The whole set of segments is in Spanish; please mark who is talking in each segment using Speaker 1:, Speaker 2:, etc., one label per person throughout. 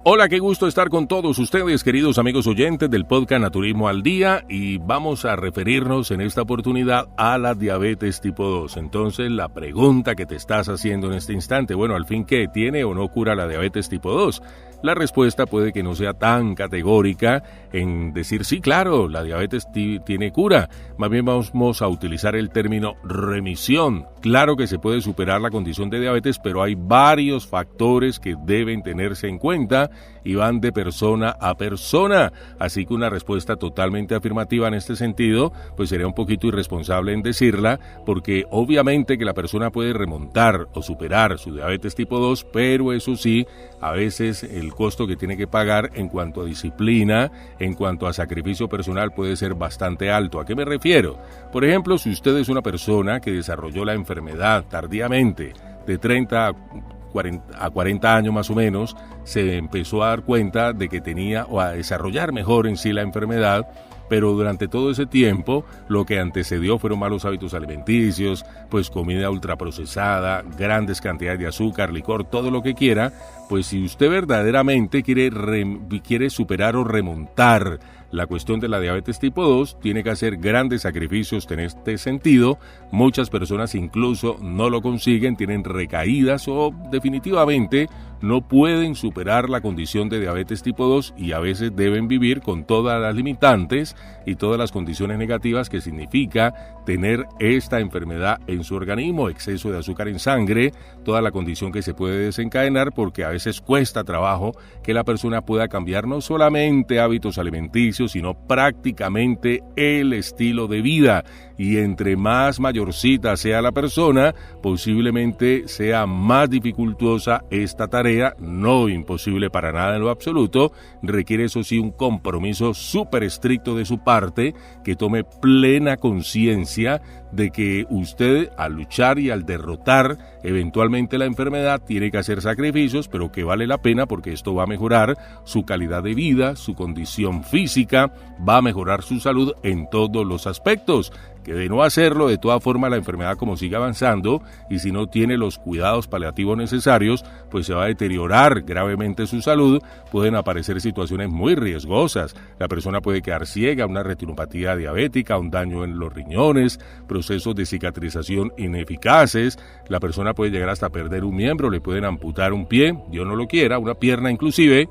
Speaker 1: Hola, qué gusto estar con todos ustedes, queridos amigos oyentes del podcast Naturismo al Día, y vamos a referirnos en esta oportunidad a la diabetes tipo 2. Entonces, la pregunta que te estás haciendo en este instante, bueno, al fin, ¿qué tiene o no cura la diabetes tipo 2? La respuesta puede que no sea tan categórica en decir, sí, claro, la diabetes tiene cura. Más bien vamos a utilizar el término remisión. Claro que se puede superar la condición de diabetes, pero hay varios factores que deben tenerse en cuenta y van de persona a persona. Así que una respuesta totalmente afirmativa en este sentido, pues sería un poquito irresponsable en decirla, porque obviamente que la persona puede remontar o superar su diabetes tipo 2, pero eso sí, a veces el costo que tiene que pagar en cuanto a disciplina, en cuanto a sacrificio personal puede ser bastante alto. ¿A qué me refiero? Por ejemplo, si usted es una persona que desarrolló la enfermedad tardíamente, de 30 a 40 años más o menos, se empezó a dar cuenta de que tenía o a desarrollar mejor en sí la enfermedad, pero durante todo ese tiempo lo que antecedió fueron malos hábitos alimenticios, pues comida ultraprocesada, grandes cantidades de azúcar, licor, todo lo que quiera. Pues si usted verdaderamente quiere superar o remontar la cuestión de la diabetes tipo 2, tiene que hacer grandes sacrificios en este sentido. Muchas personas incluso no lo consiguen, tienen recaídas o definitivamente no pueden superar la condición de diabetes tipo 2 y a veces deben vivir con todas las limitantes y todas las condiciones negativas que significa tener esta enfermedad en su organismo, exceso de azúcar en sangre, toda la condición que se puede desencadenar, porque a veces cuesta trabajo que la persona pueda cambiar no solamente hábitos alimenticios, sino prácticamente el estilo de vida. Y entre más mayorcita sea la persona, posiblemente sea más dificultosa esta tarea, no imposible para nada en lo absoluto. Requiere eso sí un compromiso súper estricto de su parte, que tome plena conciencia de que usted al luchar y al derrotar eventualmente la enfermedad tiene que hacer sacrificios, pero que vale la pena porque esto va a mejorar su calidad de vida, su condición física, va a mejorar su salud en todos los aspectos. Que de no hacerlo, de todas formas la enfermedad como sigue avanzando y si no tiene los cuidados paliativos necesarios, pues se va a deteriorar gravemente su salud, pueden aparecer situaciones muy riesgosas. La persona puede quedar ciega, una retinopatía diabética, un daño en los riñones, procesos de cicatrización ineficaces, la persona puede llegar hasta perder un miembro, le pueden amputar un pie, Dios no lo quiera, una pierna inclusive,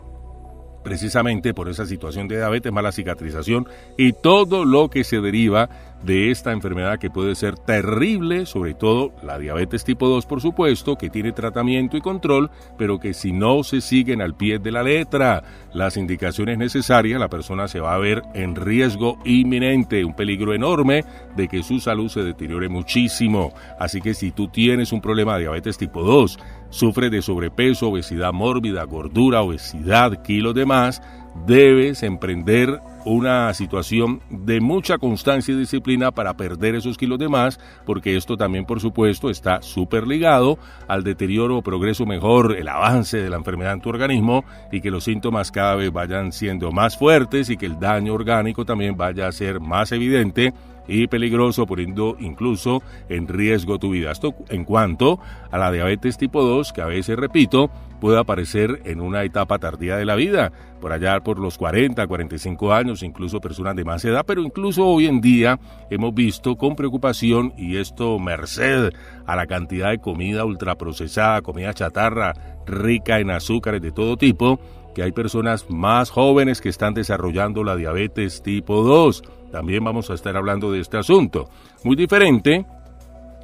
Speaker 1: precisamente por esa situación de diabetes, mala cicatrización y todo lo que se deriva de esta enfermedad que puede ser terrible, sobre todo la diabetes tipo 2, por supuesto, que tiene tratamiento y control, pero que si no se siguen al pie de la letra las indicaciones necesarias, la persona se va a ver en riesgo inminente, un peligro enorme de que su salud se deteriore muchísimo. Así que si tú tienes un problema de diabetes tipo 2, sufres de sobrepeso, obesidad mórbida, gordura, obesidad, kilos de más, debes emprender una situación de mucha constancia y disciplina para perder esos kilos de más, porque esto también, por supuesto, está súper ligado al deterioro o progreso mejor, el avance de la enfermedad en tu organismo y que los síntomas cada vez vayan siendo más fuertes y que el daño orgánico también vaya a ser más evidente y peligroso, poniendo incluso en riesgo tu vida. Esto en cuanto a la diabetes tipo 2, que a veces, repito, puede aparecer en una etapa tardía de la vida, por allá por los 40, 45 años, incluso personas de más edad, pero incluso hoy en día hemos visto con preocupación, y esto merced a la cantidad de comida ultraprocesada, comida chatarra, rica en azúcares de todo tipo, que hay personas más jóvenes que están desarrollando la diabetes tipo 2. También vamos a estar hablando de este asunto. Muy diferente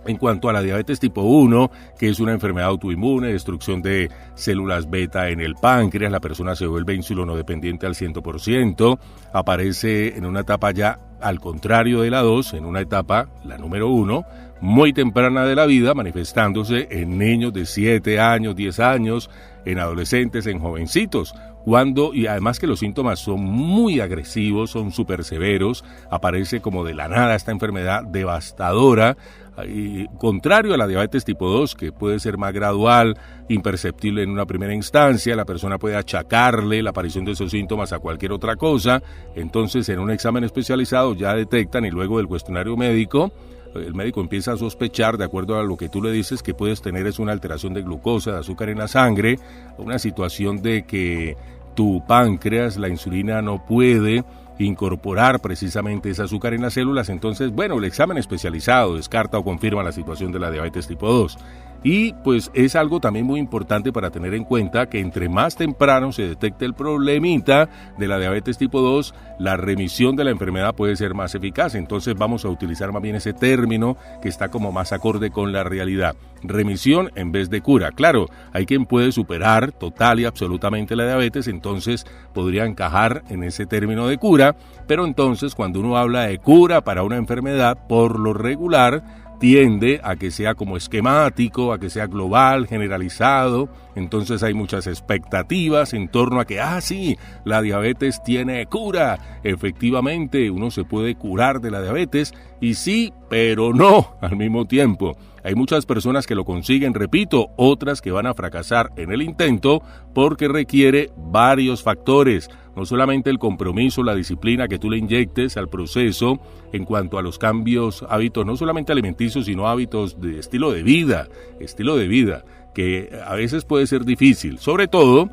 Speaker 1: en cuanto a la diabetes tipo 1, que es una enfermedad autoinmune, destrucción de células beta en el páncreas, la persona se vuelve insulino dependiente al 100%, aparece en una etapa ya al contrario de la 2, en una etapa, la número 1, muy temprana de la vida, manifestándose en niños de 7 años, 10 años, en adolescentes, en jovencitos, y además que los síntomas son muy agresivos, son súper severos, aparece como de la nada esta enfermedad devastadora, y contrario a la diabetes tipo 2, que puede ser más gradual, imperceptible en una primera instancia, la persona puede achacarle la aparición de esos síntomas a cualquier otra cosa, entonces en un examen especializado ya detectan y luego del cuestionario médico, el médico empieza a sospechar, de acuerdo a lo que tú le dices, que puedes tener es una alteración de glucosa, de azúcar en la sangre, una situación de que tu páncreas, la insulina no puede incorporar precisamente ese azúcar en las células. Entonces, bueno, el examen especializado descarta o confirma la situación de la diabetes tipo 2. Y pues es algo también muy importante para tener en cuenta que entre más temprano se detecte el problemita de la diabetes tipo 2, la remisión de la enfermedad puede ser más eficaz. Entonces vamos a utilizar más bien ese término que está como más acorde con la realidad. Remisión en vez de cura. Claro, hay quien puede superar total y absolutamente la diabetes, entonces podría encajar en ese término de cura, pero entonces cuando uno habla de cura para una enfermedad, por lo regular tiende a que sea como esquemático, a que sea global, generalizado. Entonces hay muchas expectativas en torno a que, sí, la diabetes tiene cura. Efectivamente, uno se puede curar de la diabetes y sí, pero no al mismo tiempo. Hay muchas personas que lo consiguen, repito, otras que van a fracasar en el intento porque requiere varios factores. No solamente el compromiso, la disciplina que tú le inyectes al proceso en cuanto a los cambios, hábitos, no solamente alimenticios, sino hábitos de estilo de vida, que a veces puede ser difícil, sobre todo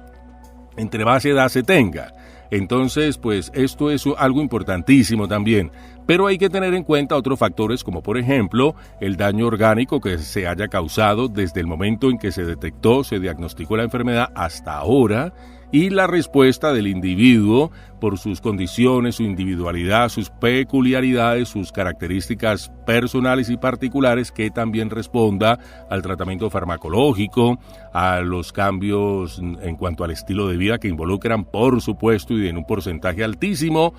Speaker 1: entre más edad se tenga. Entonces, pues esto es algo importantísimo también. Pero hay que tener en cuenta otros factores como por ejemplo el daño orgánico que se haya causado desde el momento en que se detectó, se diagnosticó la enfermedad hasta ahora, y la respuesta del individuo por sus condiciones, su individualidad, sus peculiaridades, sus características personales y particulares, que también responda al tratamiento farmacológico, a los cambios en cuanto al estilo de vida que involucran, por supuesto, y en un porcentaje altísimo,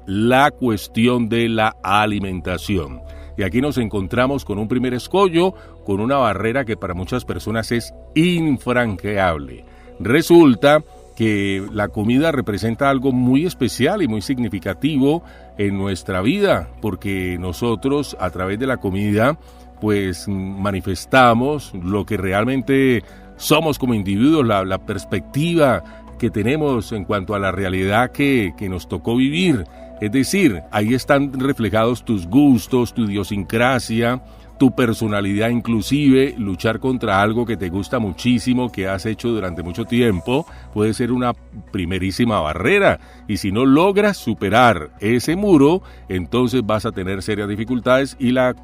Speaker 1: la cuestión de la alimentación. Y aquí nos encontramos con un primer escollo, con una barrera que para muchas personas es infranqueable. Resulta que la comida representa algo muy especial y muy significativo en nuestra vida, porque nosotros a través de la comida pues manifestamos lo que realmente somos como individuos, la perspectiva que tenemos en cuanto a la realidad que nos tocó vivir. Es decir, ahí están reflejados tus gustos, tu idiosincrasia, tu personalidad, inclusive luchar contra algo que te gusta muchísimo, que has hecho durante mucho tiempo, puede ser una primerísima barrera. Y si no logras superar ese muro, entonces vas a tener serias dificultades y la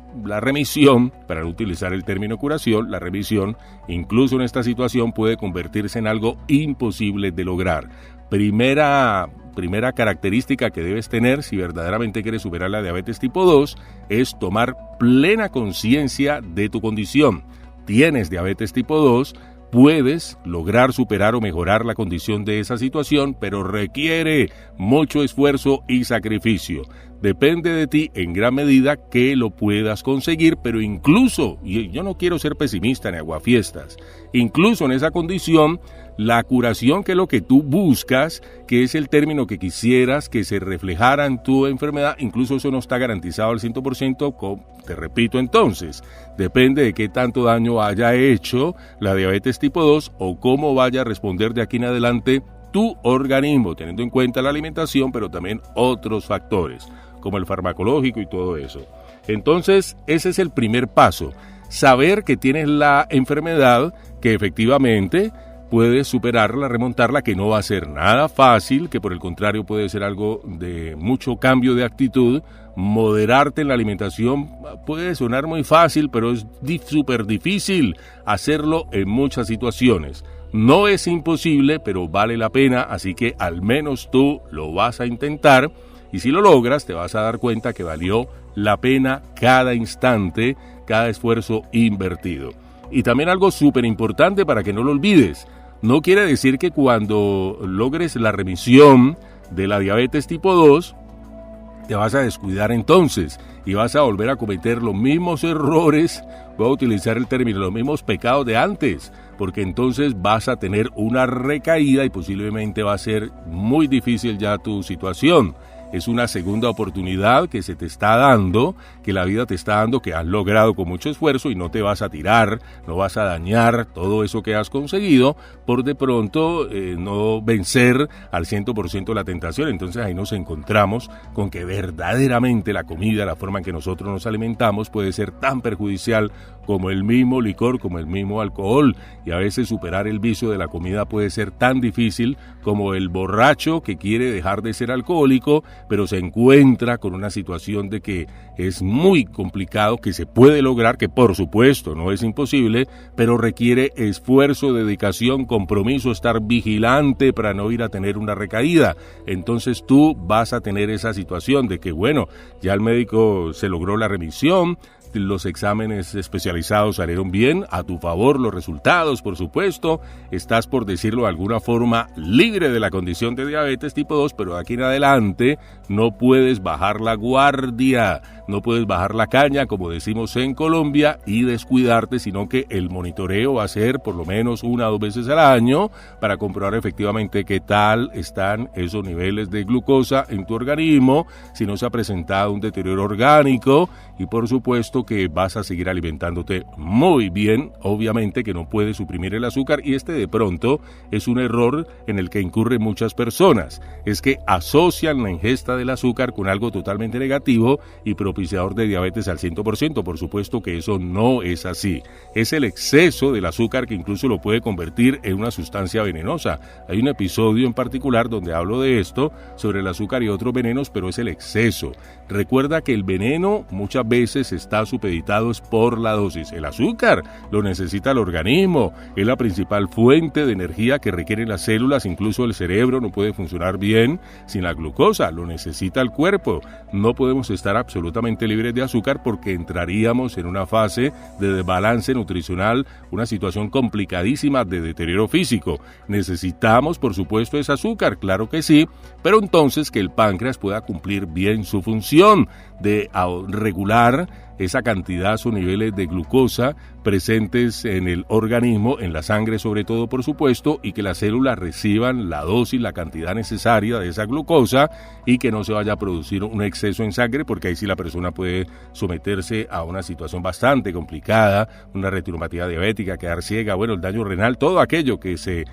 Speaker 1: remisión, para no utilizar el término curación, la remisión, incluso en esta situación, puede convertirse en algo imposible de lograr. Primera característica que debes tener si verdaderamente quieres superar la diabetes tipo 2 es tomar plena conciencia de tu condición. Tienes diabetes tipo 2, puedes lograr superar o mejorar la condición de esa situación, pero requiere mucho esfuerzo y sacrificio. Depende de ti en gran medida que lo puedas conseguir, pero incluso, y yo no quiero ser pesimista ni aguafiestas, incluso en esa condición, la curación, que es lo que tú buscas, que es el término que quisieras que se reflejara en tu enfermedad, incluso eso no está garantizado al 100%, te repito entonces, depende de qué tanto daño haya hecho la diabetes tipo 2 o cómo vaya a responder de aquí en adelante tu organismo, teniendo en cuenta la alimentación, pero también otros factores, como el farmacológico y todo eso. Entonces, ese es el primer paso, saber que tienes la enfermedad, que efectivamente puedes superarla, remontarla, que no va a ser nada fácil, que por el contrario puede ser algo de mucho cambio de actitud. Moderarte en la alimentación puede sonar muy fácil, pero es súper difícil hacerlo en muchas situaciones. No es imposible, pero vale la pena, así que al menos tú lo vas a intentar, y si lo logras te vas a dar cuenta que valió la pena cada instante, cada esfuerzo invertido. Y también algo súper importante para que no lo olvides, no quiere decir que cuando logres la remisión de la diabetes tipo 2, te vas a descuidar entonces y vas a volver a cometer los mismos errores, voy a utilizar el término, los mismos pecados de antes, porque entonces vas a tener una recaída y posiblemente va a ser muy difícil ya tu situación. Es una segunda oportunidad que se te está dando, que la vida te está dando, que has logrado con mucho esfuerzo, y no te vas a tirar, no vas a dañar todo eso que has conseguido por de pronto no vencer al 100% la tentación. Entonces ahí nos encontramos con que verdaderamente la comida, la forma en que nosotros nos alimentamos puede ser tan perjudicial como el mismo licor, como el mismo alcohol, y a veces superar el vicio de la comida puede ser tan difícil como el borracho que quiere dejar de ser alcohólico, pero se encuentra con una situación de que es muy complicado, que se puede lograr, que por supuesto no es imposible, pero requiere esfuerzo, dedicación, compromiso, estar vigilante para no ir a tener una recaída. Entonces tú vas a tener esa situación de que, bueno, ya el médico se logró la remisión, los exámenes especializados salieron bien, a tu favor los resultados, por supuesto, estás, por decirlo de alguna forma, libre de la condición de diabetes tipo 2, pero de aquí en adelante no puedes bajar la guardia, no puedes bajar la caña, como decimos en Colombia, y descuidarte, sino que el monitoreo va a ser por lo menos 1 o 2 veces al año para comprobar efectivamente qué tal están esos niveles de glucosa en tu organismo, si no se ha presentado un deterioro orgánico, y por supuesto que vas a seguir alimentándote muy bien. Obviamente que no puedes suprimir el azúcar, y de pronto es un error en el que incurren muchas personas, es que asocian la ingesta del azúcar con algo totalmente negativo y propiciador de diabetes al 100%. Por supuesto que eso no es así, es el exceso del azúcar que incluso lo puede convertir en una sustancia venenosa. Hay un episodio en particular donde hablo de esto, sobre el azúcar y otros venenos, pero es el exceso. Recuerda que el veneno muchas veces está supeditado por la dosis. El azúcar lo necesita el organismo, es la principal fuente de energía que requieren las células, incluso el cerebro no puede funcionar bien sin la glucosa, lo necesita el cuerpo. No podemos estar absolutamente libres de azúcar porque entraríamos en una fase de desbalance nutricional, una situación complicadísima de deterioro físico. Necesitamos, por supuesto, ese azúcar, claro que sí, pero entonces que el páncreas pueda cumplir bien su función de regular esa cantidad o niveles de glucosa presentes en el organismo, en la sangre sobre todo, por supuesto, y que las células reciban la dosis, la cantidad necesaria de esa glucosa, y que no se vaya a producir un exceso en sangre, porque ahí sí la persona puede someterse a una situación bastante complicada, una retinopatía diabética, quedar ciega, bueno, el daño renal, todo aquello que se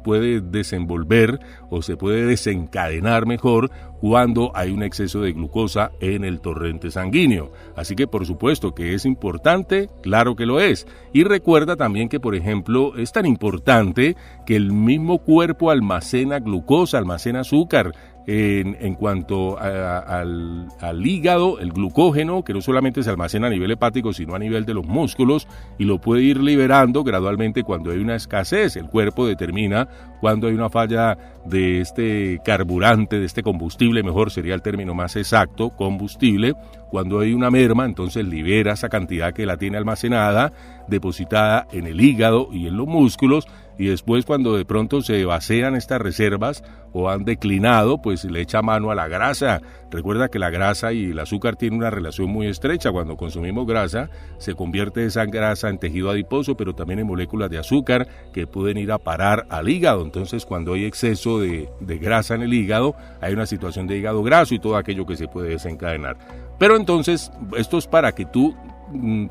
Speaker 1: puede desenvolver o se puede desencadenar mejor cuando hay un exceso de glucosa en el torrente sanguíneo. Así que por supuesto que es importante, claro que lo es. Y recuerda también que, por ejemplo, es tan importante que el mismo cuerpo almacena glucosa, almacena azúcar. En cuanto al hígado, el glucógeno, que no solamente se almacena a nivel hepático, sino a nivel de los músculos, y lo puede ir liberando gradualmente cuando hay una escasez. El cuerpo determina cuando hay una falla de este carburante, de este combustible, mejor sería el término más exacto, combustible. Cuando hay una merma, entonces libera esa cantidad que la tiene almacenada, depositada en el hígado y en los músculos, y después, cuando de pronto se vacían estas reservas o han declinado, pues le echa mano a la grasa. Recuerda que la grasa y el azúcar tienen una relación muy estrecha. Cuando consumimos grasa, se convierte esa grasa en tejido adiposo, pero también en moléculas de azúcar que pueden ir a parar al hígado. Entonces, cuando hay exceso de grasa en el hígado, hay una situación de hígado graso y todo aquello que se puede desencadenar. Pero entonces, esto es para que tú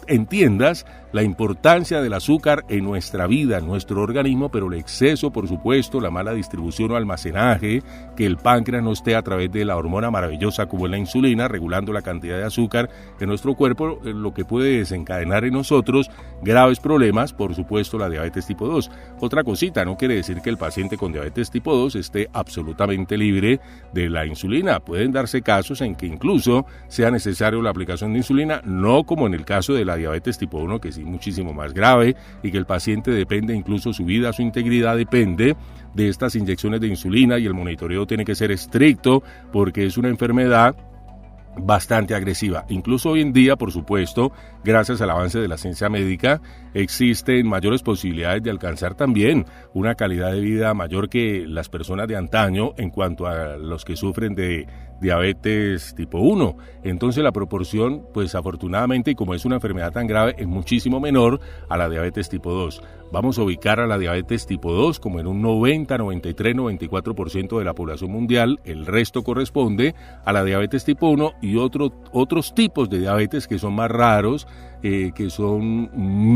Speaker 1: entiendas la importancia del azúcar en nuestra vida, en nuestro organismo, pero el exceso, por supuesto, la mala distribución o almacenaje, que el páncreas no esté a través de la hormona maravillosa como es la insulina, regulando la cantidad de azúcar en nuestro cuerpo, lo que puede desencadenar en nosotros graves problemas, por supuesto, la diabetes tipo 2. Otra cosita, no quiere decir que el paciente con diabetes tipo 2 esté absolutamente libre de la insulina. Pueden darse casos en que incluso sea necesario la aplicación de insulina, no como en el caso de la diabetes tipo 1, que sí muchísimo más grave, y que el paciente depende, incluso su vida, su integridad depende de estas inyecciones de insulina, y el monitoreo tiene que ser estricto porque es una enfermedad bastante agresiva. Incluso hoy en día, por supuesto, gracias al avance de la ciencia médica, existen mayores posibilidades de alcanzar también una calidad de vida mayor que las personas de antaño en cuanto a los que sufren de diabetes tipo 1. Entonces la proporción, pues afortunadamente, y como es una enfermedad tan grave, es muchísimo menor a la diabetes tipo 2. Vamos a ubicar a la diabetes tipo 2 como en un 90, 93, 94% de la población mundial. El resto corresponde a la diabetes tipo 1 y otros tipos de diabetes que son más raros, que son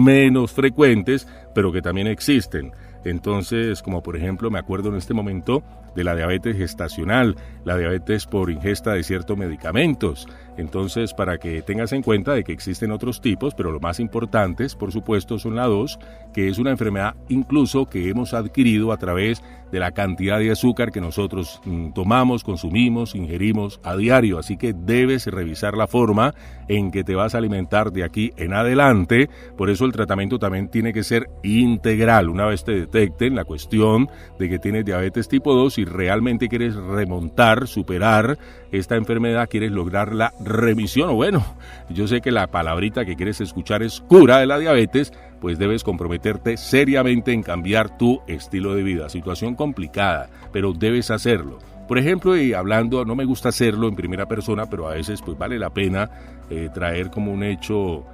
Speaker 1: menos frecuentes, pero que también existen. Entonces, como por ejemplo, me acuerdo en este momento de la diabetes gestacional, la diabetes por ingesta de ciertos medicamentos. Entonces, para que tengas en cuenta de que existen otros tipos, pero los más importantes, por supuesto, son la 2, que es una enfermedad incluso que hemos adquirido a través de la cantidad de azúcar que nosotros tomamos, consumimos, ingerimos a diario. Así que debes revisar la forma en que te vas a alimentar de aquí en adelante. Por eso el tratamiento también tiene que ser integral. Una vez te detecten la cuestión de que tienes diabetes tipo 2 y realmente quieres remontar, superar esta enfermedad, quieres lograr la remisión, o bueno, yo sé que la palabrita que quieres escuchar es cura de la diabetes, pues debes comprometerte seriamente en cambiar tu estilo de vida. Situación complicada, pero debes hacerlo. Por ejemplo, y hablando, no me gusta hacerlo en primera persona, pero a veces pues vale la pena traer como un hecho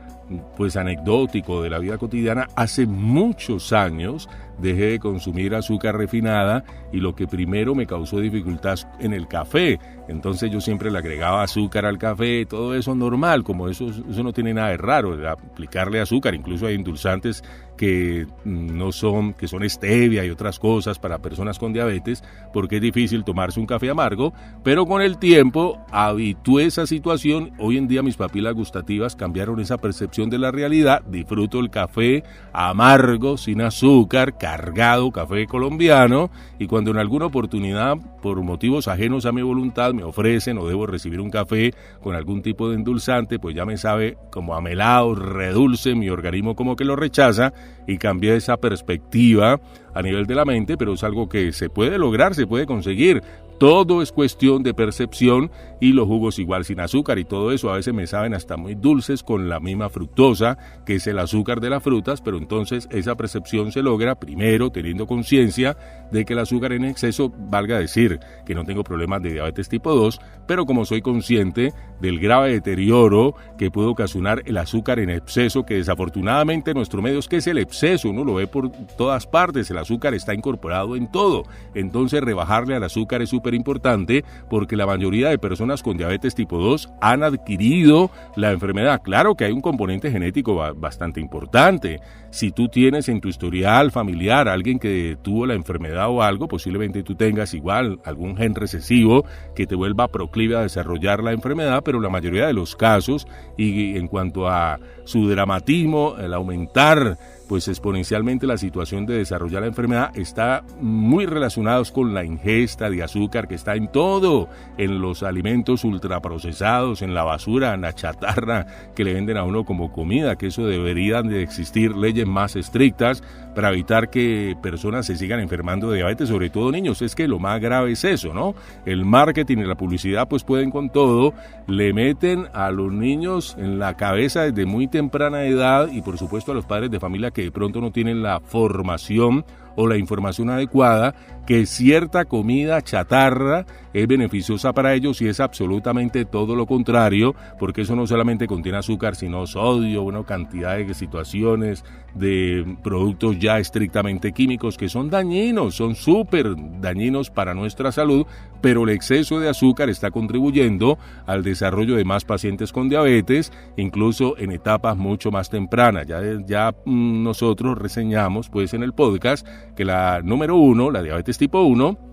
Speaker 1: pues anecdótico de la vida cotidiana. Hace muchos años dejé de consumir azúcar refinada y lo que primero me causó dificultad en el café. Entonces yo siempre le agregaba azúcar al café, todo eso normal, como eso no tiene nada de raro, de aplicarle azúcar. Incluso hay endulzantes que no son, que son stevia y otras cosas para personas con diabetes, porque es difícil tomarse un café amargo, pero con el tiempo habitué esa situación. Hoy en día mis papilas gustativas cambiaron esa percepción de la realidad. Disfruto el café amargo, sin azúcar, cargado, café colombiano, y cuando en alguna oportunidad, por motivos ajenos a mi voluntad, me ofrecen o debo recibir un café con algún tipo de endulzante, pues ya me sabe como a melado, redulce, mi organismo como que lo rechaza, y cambié esa perspectiva a nivel de la mente, pero es algo que se puede lograr, se puede conseguir. Todo es cuestión de percepción, y los jugos igual sin azúcar y todo eso a veces me saben hasta muy dulces con la misma fructosa que es el azúcar de las frutas, pero entonces esa percepción se logra primero teniendo conciencia de que el azúcar en exceso, valga decir que no tengo problemas de diabetes tipo 2, pero como soy consciente del grave deterioro que puede ocasionar el azúcar en exceso, que desafortunadamente en nuestro medio es que es el exceso, uno lo ve por todas partes, el azúcar está incorporado en todo. Entonces rebajarle al azúcar es súper importante, porque la mayoría de personas con diabetes tipo 2 han adquirido la enfermedad. Claro que hay un componente genético bastante importante. Si tú tienes en tu historial familiar a alguien que tuvo la enfermedad o algo, posiblemente tú tengas igual algún gen recesivo que te vuelva proclive a desarrollar la enfermedad, pero la mayoría de los casos, y en cuanto a su dramatismo, el aumentar pues exponencialmente la situación de desarrollar la enfermedad, está muy relacionados con la ingesta de azúcar que está en todo, en los alimentos ultraprocesados, en la basura, en la chatarra que le venden a uno como comida, que eso deberían de existir leyes más estrictas para evitar que personas se sigan enfermando de diabetes, sobre todo niños. Es que lo más grave es eso, ¿no? El marketing y la publicidad pues pueden con todo, le meten a los niños en la cabeza desde muy temprana edad, y por supuesto a los padres de familia que de pronto no tienen la formación o la información adecuada, que cierta comida chatarra es beneficiosa para ellos, y es absolutamente todo lo contrario, porque eso no solamente contiene azúcar, sino sodio, una cantidad de situaciones, de productos ya estrictamente químicos que son dañinos, son súper dañinos para nuestra salud, pero el exceso de azúcar está contribuyendo al desarrollo de más pacientes con diabetes, incluso en etapas mucho más tempranas. Ya nosotros reseñamos pues en el podcast que la número 1, la diabetes tipo 1,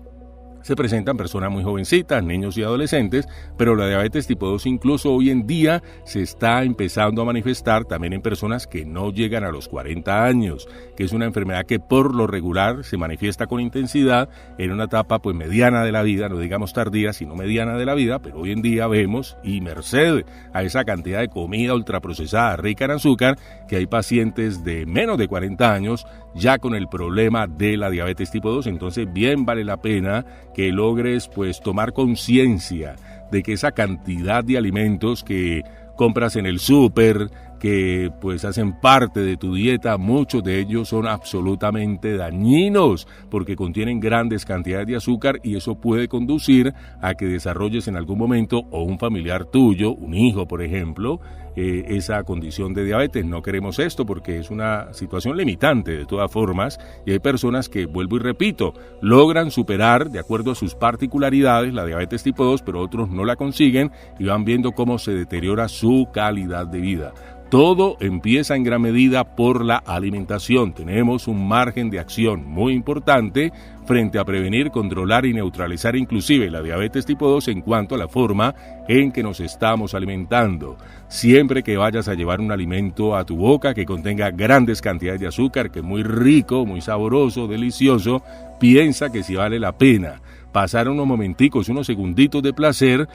Speaker 1: se presentan personas muy jovencitas, niños y adolescentes, pero la diabetes tipo 2 incluso hoy en día se está empezando a manifestar también en personas que no llegan a los 40 años, que es una enfermedad que por lo regular se manifiesta con intensidad en una etapa pues mediana de la vida, no digamos tardía, sino mediana de la vida, pero hoy en día vemos, y merced a esa cantidad de comida ultraprocesada rica en azúcar, que hay pacientes de menos de 40 años ya con el problema de la diabetes tipo 2, entonces bien vale la pena que logres pues tomar conciencia de que esa cantidad de alimentos que compras en el súper, que pues hacen parte de tu dieta, muchos de ellos son absolutamente dañinos porque contienen grandes cantidades de azúcar, y eso puede conducir a que desarrolles en algún momento, o un familiar tuyo, un hijo por ejemplo, esa condición de diabetes. No queremos esto porque es una situación limitante de todas formas, y hay personas que, vuelvo y repito, logran superar de acuerdo a sus particularidades la diabetes tipo 2, pero otros no la consiguen y van viendo cómo se deteriora su calidad de vida. Todo empieza en gran medida por la alimentación. Tenemos un margen de acción muy importante frente a prevenir, controlar y neutralizar inclusive la diabetes tipo 2 en cuanto a la forma en que nos estamos alimentando. Siempre que vayas a llevar un alimento a tu boca que contenga grandes cantidades de azúcar, que es muy rico, muy sabroso, delicioso, piensa que si vale la pena pasar unos momenticos, unos segunditos de placer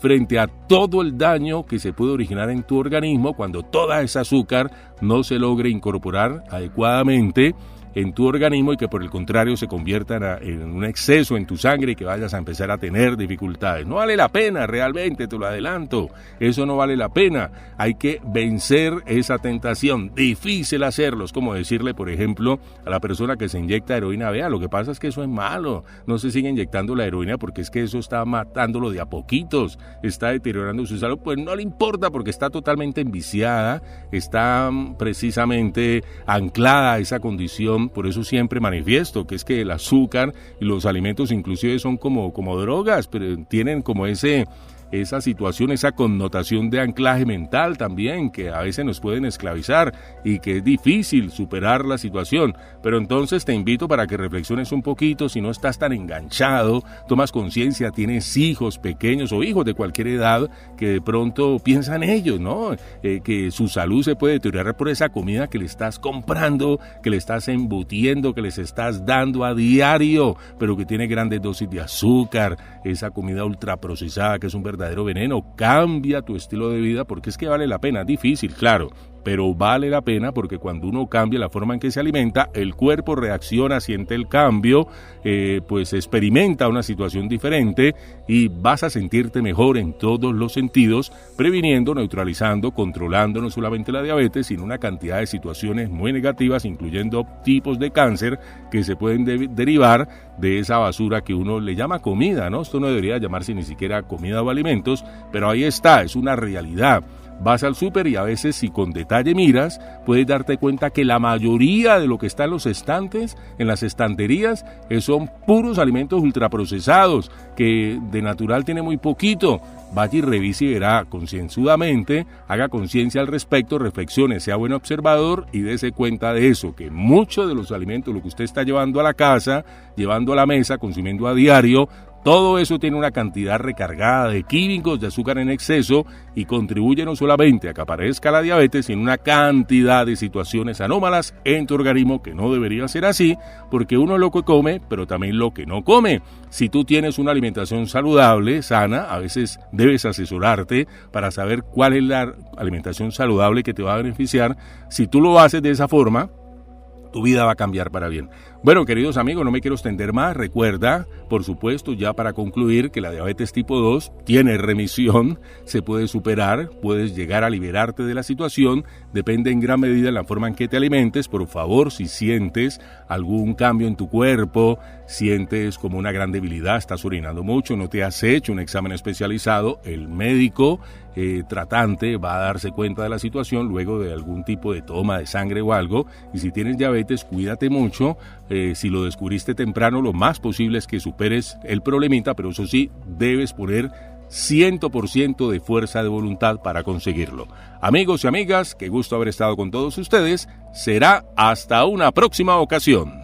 Speaker 1: frente a todo el daño que se puede originar en tu organismo cuando toda esa azúcar no se logre incorporar adecuadamente en tu organismo y que por el contrario se convierta en un exceso en tu sangre y que vayas a empezar a tener dificultades. No vale la pena realmente, te lo adelanto, eso no vale la pena. Hay que vencer esa tentación, difícil hacerlo, es como decirle por ejemplo a la persona que se inyecta heroína: vea, lo que pasa es que eso es malo, no se sigue inyectando la heroína porque es que eso está matándolo de a poquitos, está deteriorando su salud. Pues no le importa porque está totalmente enviciada, está precisamente anclada a esa condición. Por eso siempre manifiesto que es que el azúcar y los alimentos inclusive son como drogas, pero tienen como esa situación, esa connotación de anclaje mental también, que a veces nos pueden esclavizar y que es difícil superar la situación. Pero entonces te invito para que reflexiones un poquito, si no estás tan enganchado, tomas conciencia, tienes hijos pequeños o hijos de cualquier edad que de pronto piensan ellos, ¿no? Que su salud se puede deteriorar por esa comida que le estás comprando, que le estás embutiendo, que les estás dando a diario, pero que tiene grandes dosis de azúcar, esa comida ultraprocesada que es un verdadero veneno. Cambia tu estilo de vida porque es que vale la pena. Difícil, claro, pero vale la pena porque cuando uno cambia la forma en que se alimenta, el cuerpo reacciona, siente el cambio, pues experimenta una situación diferente y vas a sentirte mejor en todos los sentidos, previniendo, neutralizando, controlando no solamente la diabetes, sino una cantidad de situaciones muy negativas, incluyendo tipos de cáncer que se pueden derivar de esa basura que uno le llama comida, ¿no? Esto no debería llamarse ni siquiera comida o alimentos, pero ahí está, es una realidad. Vas al súper y a veces si con detalle miras, puedes darte cuenta que la mayoría de lo que está en los estantes, en las estanterías, son puros alimentos ultraprocesados, que de natural tiene muy poquito. Vaya y revise y verá concienzudamente, haga conciencia al respecto, reflexione, sea buen observador y dése cuenta de eso, que muchos de los alimentos, lo que usted está llevando a la casa, llevando a la mesa, consumiendo a diario, todo eso tiene una cantidad recargada de químicos, de azúcar en exceso y contribuye no solamente a que aparezca la diabetes, sino una cantidad de situaciones anómalas en tu organismo que no debería ser así, porque uno es lo que come, pero también lo que no come. Si tú tienes una alimentación saludable, sana, a veces debes asesorarte para saber cuál es la alimentación saludable que te va a beneficiar. Si tú lo haces de esa forma, tu vida va a cambiar para bien. Bueno, queridos amigos, no me quiero extender más. Recuerda, por supuesto, ya para concluir, que la diabetes tipo 2 tiene remisión, se puede superar, puedes llegar a liberarte de la situación, depende en gran medida de la forma en que te alimentes. Por favor, si sientes algún cambio en tu cuerpo, sientes como una gran debilidad, estás orinando mucho, no te has hecho un examen especializado, el médico tratante va a darse cuenta de la situación luego de algún tipo de toma de sangre o algo. Y si tienes diabetes, cuídate mucho. Si lo descubriste temprano, lo más posible es que superes el problemita, pero eso sí, debes poner 100% de fuerza de voluntad para conseguirlo. Amigos y amigas, qué gusto haber estado con todos ustedes. Será hasta una próxima ocasión.